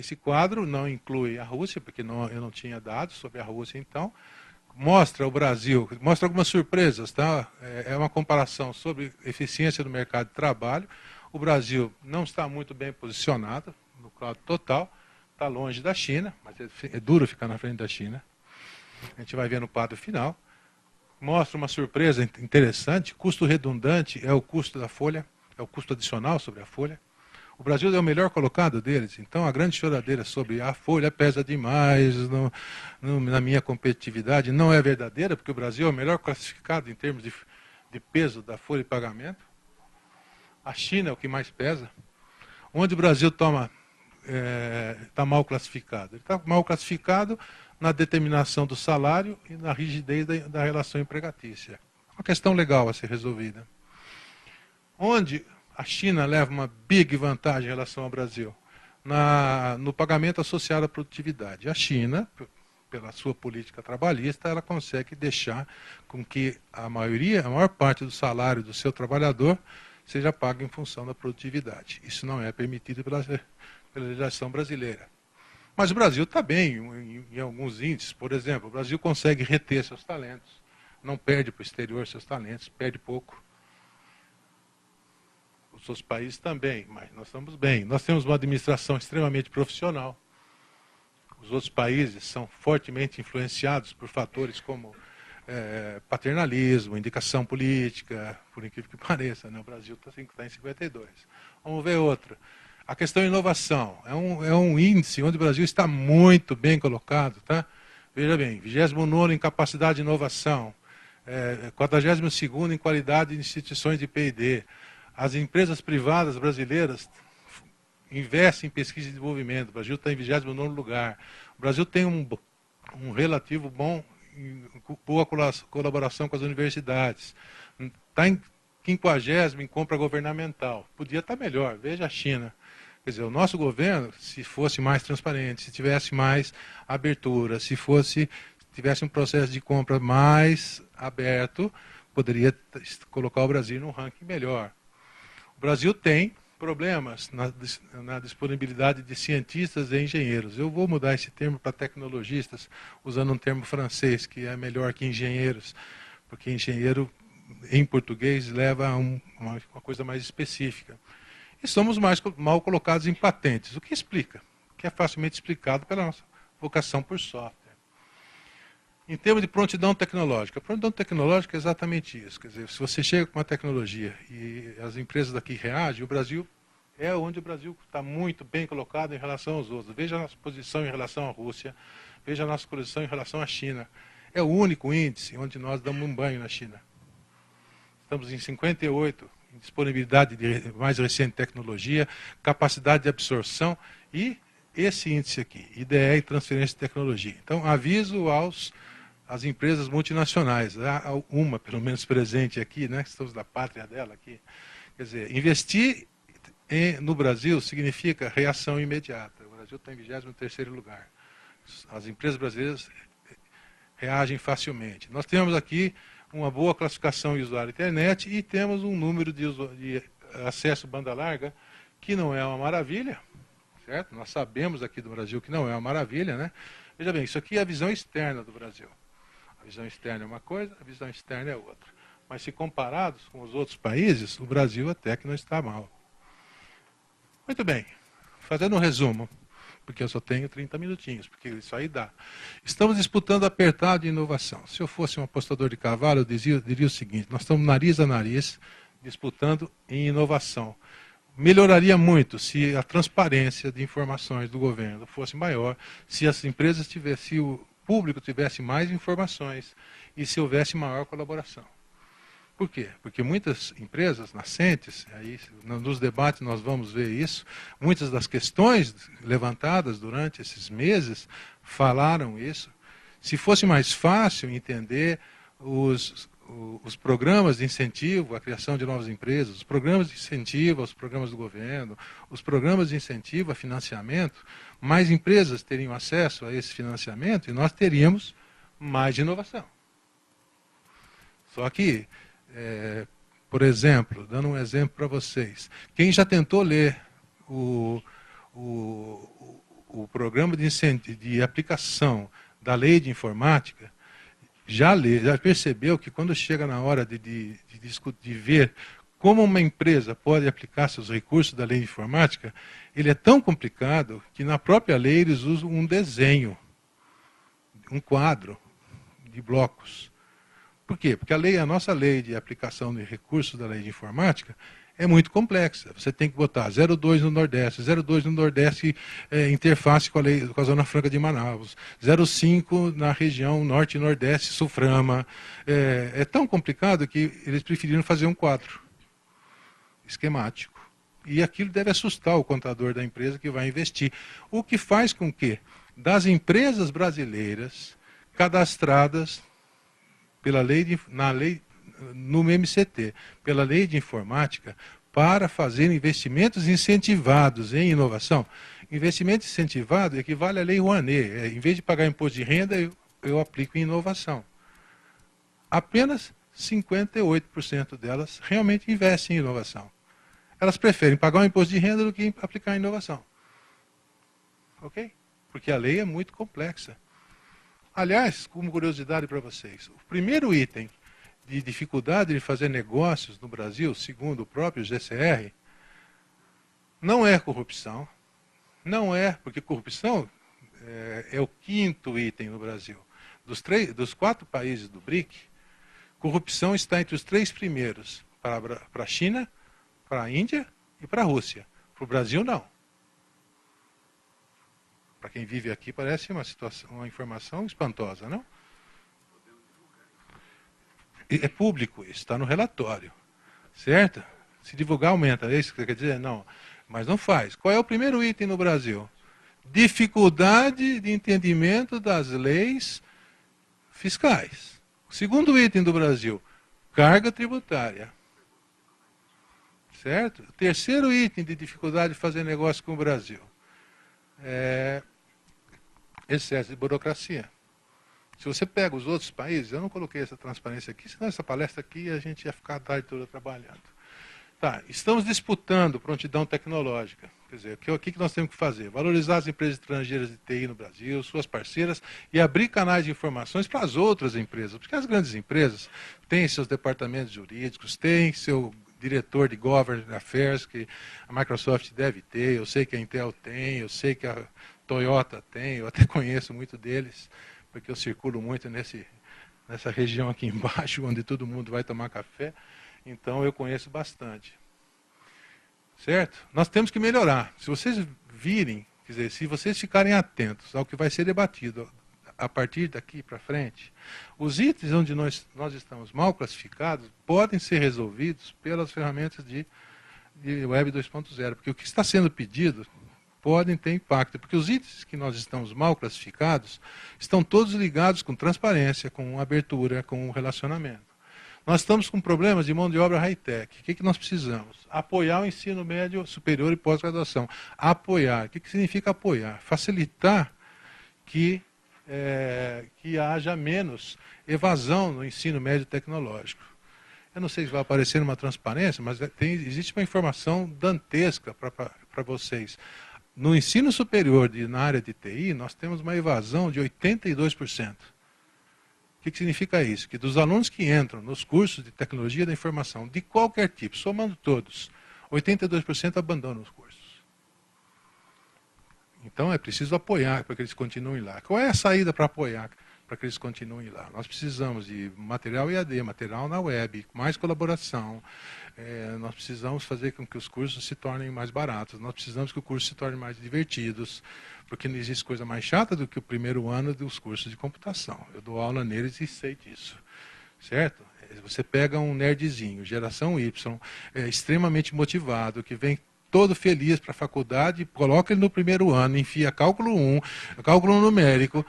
Esse quadro não inclui a Rússia, porque eu não tinha dados sobre a Rússia, então, mostra o Brasil, mostra algumas surpresas, tá? É uma comparação sobre eficiência do mercado de trabalho. O Brasil não está muito bem posicionado no quadro total, está longe da China, mas é duro ficar na frente da China. A gente vai ver no quadro final. Mostra uma surpresa interessante, custo redundante é o custo da folha, é o custo adicional sobre a folha. O Brasil é o melhor colocado deles, então a grande choradeira sobre a folha pesa demais na minha competitividade não é verdadeira, porque o Brasil é o melhor classificado em termos de peso da folha de pagamento. A China é o que mais pesa. Onde o Brasil está mal classificado? Ele está mal classificado na determinação do salário e na rigidez da relação empregatícia. Uma questão legal a ser resolvida. Onde a China leva uma big vantagem em relação ao Brasil? No pagamento associado à produtividade. A China, pela sua política trabalhista, ela consegue deixar com que a maior parte do salário do seu trabalhador seja pago em função da produtividade. Isso não é permitido pela legislação brasileira. Mas o Brasil está bem em alguns índices. Por exemplo, o Brasil consegue reter seus talentos, não perde para o exterior seus talentos, perde pouco. Os outros países também, mas nós estamos bem. Nós temos uma administração extremamente profissional. Os outros países são fortemente influenciados por fatores como paternalismo, indicação política, por incrível que pareça, né? O Brasil está em 52. Vamos ver outra. A questão da inovação. É um índice onde o Brasil está muito bem colocado. Tá? Veja bem, 29º em capacidade de inovação, 42º em qualidade de instituições de P&D. As empresas privadas brasileiras investem em pesquisa e desenvolvimento. O Brasil está em 29º lugar. O Brasil tem um relativo boa colaboração com as universidades. Está em 50º em compra governamental. Podia estar melhor. Veja a China. Quer dizer, o nosso governo, se fosse mais transparente, se tivesse mais abertura, se tivesse um processo de compra mais aberto, poderia colocar o Brasil num ranking melhor. O Brasil tem problemas na disponibilidade de cientistas e engenheiros. Eu vou mudar esse termo para tecnologistas, usando um termo francês, que é melhor que engenheiros, porque engenheiro, em português, leva a uma coisa mais específica. E somos mal colocados em patentes, o que explica, que é facilmente explicado pela nossa vocação por software. Em termos de prontidão tecnológica, a prontidão tecnológica é exatamente isso. Quer dizer, se você chega com uma tecnologia e as empresas daqui reagem, o Brasil é onde o Brasil está muito bem colocado em relação aos outros. Veja a nossa posição em relação à Rússia, veja a nossa posição em relação à China. É o único índice onde nós damos um banho na China. Estamos em 58, em disponibilidade de mais recente tecnologia, capacidade de absorção e esse índice aqui, IDE e transferência de tecnologia. Então, aviso às empresas multinacionais, há uma pelo menos presente aqui, né, que estamos da pátria dela aqui. Quer dizer, investir no Brasil significa reação imediata. O Brasil está em 23º lugar. As empresas brasileiras reagem facilmente. Nós temos aqui uma boa classificação de usuário da internet e temos um número de acesso banda larga que não é uma maravilha, certo? Nós sabemos aqui do Brasil que não é uma maravilha, né? Veja bem, isso aqui é a visão externa do Brasil. A visão externa é uma coisa, a visão externa é outra. Mas se comparados com os outros países, o Brasil até que não está mal. Muito bem, fazendo um resumo, porque eu só tenho 30 minutinhos, porque isso aí dá. Estamos disputando apertado de inovação. Se eu fosse um apostador de cavalo, eu diria o seguinte, nós estamos nariz a nariz disputando em inovação. Melhoraria muito se a transparência de informações do governo fosse maior, se as empresas tivessem, se o público tivesse mais informações e se houvesse maior colaboração. Por quê? Porque muitas empresas nascentes, aí nos debates nós vamos ver isso, muitas das questões levantadas durante esses meses falaram isso. Se fosse mais fácil entender os programas de incentivo à criação de novas empresas, os programas de incentivo aos programas do governo, os programas de incentivo a financiamento, mais empresas teriam acesso a esse financiamento e nós teríamos mais inovação. Só que, por exemplo, dando um exemplo para vocês, quem já tentou ler o programa de aplicação da lei de informática já percebeu que quando chega na hora de ver como uma empresa pode aplicar seus recursos da lei de informática, ele é tão complicado que na própria lei eles usam um desenho, um quadro de blocos. Por quê? Porque a nossa lei de aplicação de recursos da lei de informática é muito complexa. Você tem que botar 02 no Nordeste, 02 no Nordeste interface com a Zona Franca de Manaus, 05 na região Norte e Nordeste, Sulframa. É tão complicado que eles preferiram fazer um quadro esquemático. E aquilo deve assustar o contador da empresa que vai investir. O que faz com que, das empresas brasileiras cadastradas pela no MCT, pela lei de informática, para fazer investimentos incentivados em inovação. Investimento incentivado equivale à lei Rouanet. Em vez de pagar imposto de renda, eu aplico em inovação. Apenas 58% delas realmente investem em inovação. Elas preferem pagar um imposto de renda do que aplicar em inovação. Ok? Porque a lei é muito complexa. Aliás, como curiosidade para vocês, o primeiro item de dificuldade de fazer negócios no Brasil, segundo o próprio GCR, não é corrupção, porque corrupção é o quinto item no Brasil. Dos 4 países do BRIC, corrupção está entre os 3 primeiros, para a China, para a Índia e para a Rússia. Para o Brasil, não. Para quem vive aqui, parece uma informação espantosa, não? É público isso, está no relatório. Certo? Se divulgar, aumenta. É isso que quer dizer? Não. Mas não faz. Qual é o primeiro item no Brasil? Dificuldade de entendimento das leis fiscais. O segundo item do Brasil, carga tributária. Certo? O terceiro item de dificuldade de fazer negócio com o Brasil é excesso de burocracia. Se você pega os outros países, eu não coloquei essa transparência aqui, senão essa palestra aqui a gente ia ficar a tarde toda trabalhando. Tá, estamos disputando prontidão tecnológica. Quer dizer, o que nós temos que fazer? Valorizar as empresas estrangeiras de TI no Brasil, suas parceiras, e abrir canais de informações para as outras empresas. Porque as grandes empresas têm seus departamentos jurídicos, têm seu diretor de Government Affairs, que a Microsoft deve ter, eu sei que a Intel tem, eu sei que a Toyota tem, eu até conheço muito deles, porque eu circulo muito nessa região aqui embaixo, onde todo mundo vai tomar café, então eu conheço bastante. Certo? Nós temos que melhorar. Se vocês virem, quer dizer, se vocês ficarem atentos ao que vai ser debatido a partir daqui para frente, os itens onde nós estamos mal classificados podem ser resolvidos pelas ferramentas de Web 2.0, porque o que está sendo pedido podem ter impacto, porque os itens que nós estamos mal classificados estão todos ligados com transparência, com abertura, com relacionamento. Nós estamos com problemas de mão de obra high-tech. O que nós precisamos? Apoiar o ensino médio, superior e pós-graduação. Apoiar. O que significa apoiar? Facilitar que haja menos evasão no ensino médio tecnológico. Eu não sei se vai aparecer numa transparência, mas existe uma informação dantesca para vocês. No ensino superior na área de TI, nós temos uma evasão de 82%. O que significa isso? Que dos alunos que entram nos cursos de tecnologia da informação, de qualquer tipo, somando todos, 82% abandonam os cursos. Então é preciso apoiar para que eles continuem lá. Qual é a saída para apoiar para que eles continuem lá? Nós precisamos de material EAD, material na web, mais colaboração. Nós precisamos fazer com que os cursos se tornem mais baratos. Nós precisamos que os cursos se tornem mais divertidos, porque não existe coisa mais chata do que o primeiro ano dos cursos de computação. Eu dou aula neles e sei disso. Certo? Você pega um nerdzinho, geração Y, extremamente motivado, que vem todo feliz para a faculdade, coloca ele no primeiro ano, enfia cálculo 1, cálculo numérico,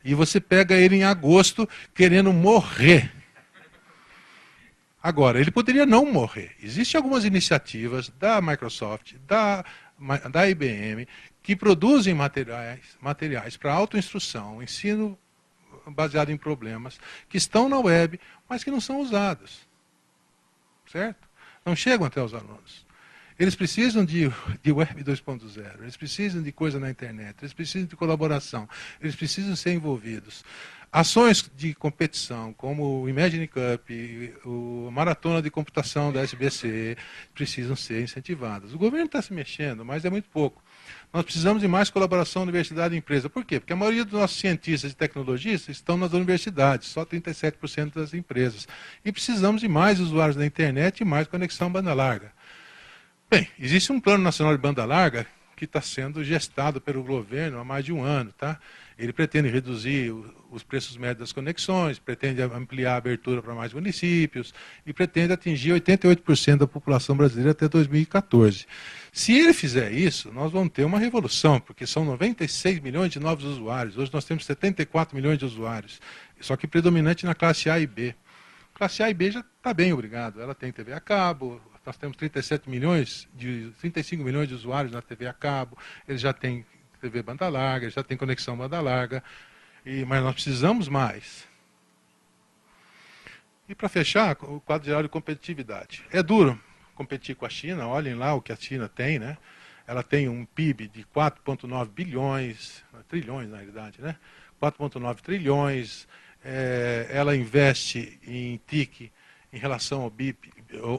e você pega ele em agosto querendo morrer. Agora, ele poderia não morrer. Existem algumas iniciativas da Microsoft, da IBM, que produzem materiais para autoinstrução, ensino baseado em problemas, que estão na web, mas que não são usados. Certo? Não chegam até os alunos. Eles precisam de Web 2.0, eles precisam de coisa na internet, eles precisam de colaboração, eles precisam ser envolvidos. Ações de competição, como o Imagine Cup, a Maratona de Computação da SBC, precisam ser incentivadas. O governo está se mexendo, mas é muito pouco. Nós precisamos de mais colaboração universidade e empresa. Por quê? Porque a maioria dos nossos cientistas e tecnologistas estão nas universidades, só 37% das empresas. E precisamos de mais usuários da internet e mais conexão banda larga. Bem, existe um Plano Nacional de Banda Larga que está sendo gestado pelo governo há mais de um ano. Tá? Ele pretende reduzir os preços médios das conexões, pretende ampliar a abertura para mais municípios e pretende atingir 88% da população brasileira até 2014. Se ele fizer isso, nós vamos ter uma revolução, porque são 96 milhões de novos usuários. Hoje nós temos 74 milhões de usuários, só que predominante na classe A e B. Classe A e B já está bem, obrigado. Ela tem TV a cabo, nós temos 35 milhões de usuários na TV a cabo, eles já têm TV banda larga, já tem conexão banda larga, mas nós precisamos mais. E para fechar, o quadro geral de competitividade. É duro competir com a China, olhem lá o que a China tem, né? Ela tem um PIB de 4,9 bilhões, trilhões na realidade, né? 4,9 trilhões, ela investe em TIC em relação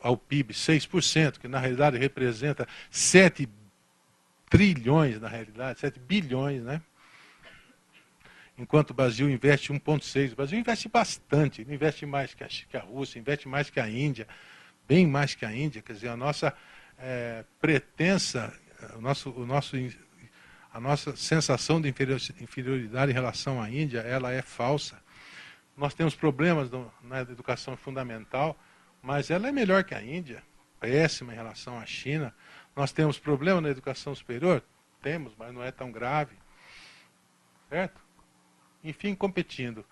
ao PIB 6%, que na realidade representa 7 trilhões, na realidade, 7 bilhões, né? Enquanto o Brasil investe 1,6. O Brasil investe bastante, ele investe mais que a Rússia, investe mais que a Índia, bem mais que a Índia. Quer dizer, a nossa pretensa, a nossa sensação de inferioridade em relação à Índia, ela é falsa. Nós temos problemas na educação fundamental, mas ela é melhor que a Índia, péssima em relação à China. Nós temos problema na educação superior? Temos, mas não é tão grave. Certo? Enfim, competindo.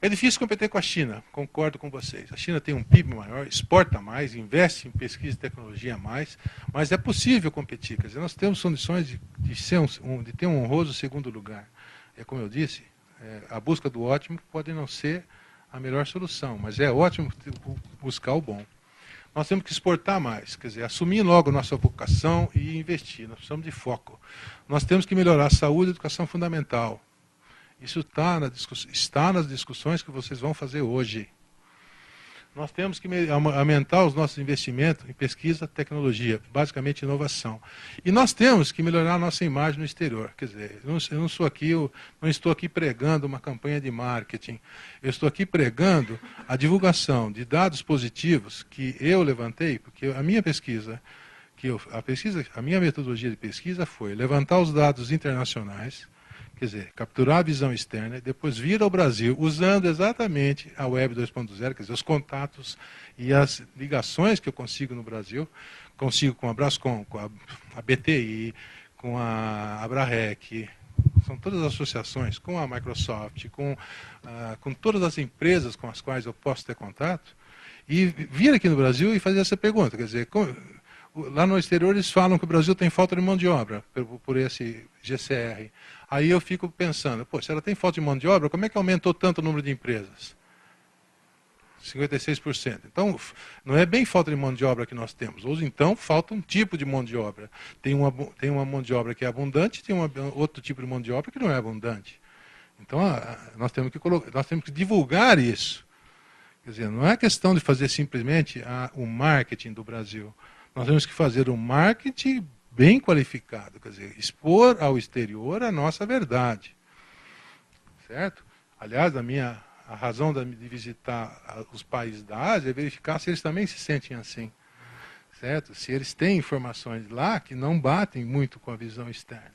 É difícil competir com a China, concordo com vocês. A China tem um PIB maior, exporta mais, investe em pesquisa e tecnologia mais, mas é possível competir. Quer dizer, nós temos condições de ter um honroso segundo lugar. É como eu disse, a busca do ótimo pode não ser a melhor solução, mas é ótimo buscar o bom. Nós temos que exportar mais, quer dizer, assumir logo nossa vocação e investir. Nós precisamos de foco. Nós temos que melhorar a saúde e a educação fundamental. Isso está nas discussões que vocês vão fazer hoje. Nós temos que aumentar os nossos investimentos em pesquisa, tecnologia, basicamente inovação. E nós temos que melhorar a nossa imagem no exterior. Quer dizer, eu não estou aqui pregando uma campanha de marketing. Eu estou aqui pregando a divulgação de dados positivos que eu levantei, porque a minha pesquisa, a minha metodologia de pesquisa foi levantar os dados internacionais, quer dizer, capturar a visão externa e depois vir ao Brasil usando exatamente a Web 2.0, quer dizer, os contatos e as ligações que eu consigo no Brasil, consigo com a Brascom, com a BTI, com a Abrarec, são todas as associações, com a Microsoft, com todas as empresas com as quais eu posso ter contato, e vir aqui no Brasil e fazer essa pergunta, quer dizer, lá no exterior eles falam que o Brasil tem falta de mão de obra por esse GCR. Aí eu fico pensando, se ela tem falta de mão de obra, como é que aumentou tanto o número de empresas? 56%. Então, não é bem falta de mão de obra que nós temos. Ou então, falta um tipo de mão de obra. Tem uma mão de obra que é abundante, tem outro tipo de mão de obra que não é abundante. Então, nós temos que divulgar isso. Quer dizer, não é questão de fazer simplesmente o marketing do Brasil. Nós temos que fazer um marketing bem qualificado, quer dizer, expor ao exterior a nossa verdade. Certo? Aliás, a razão de visitar os países da Ásia é verificar se eles também se sentem assim. Certo? Se eles têm informações lá que não batem muito com a visão externa.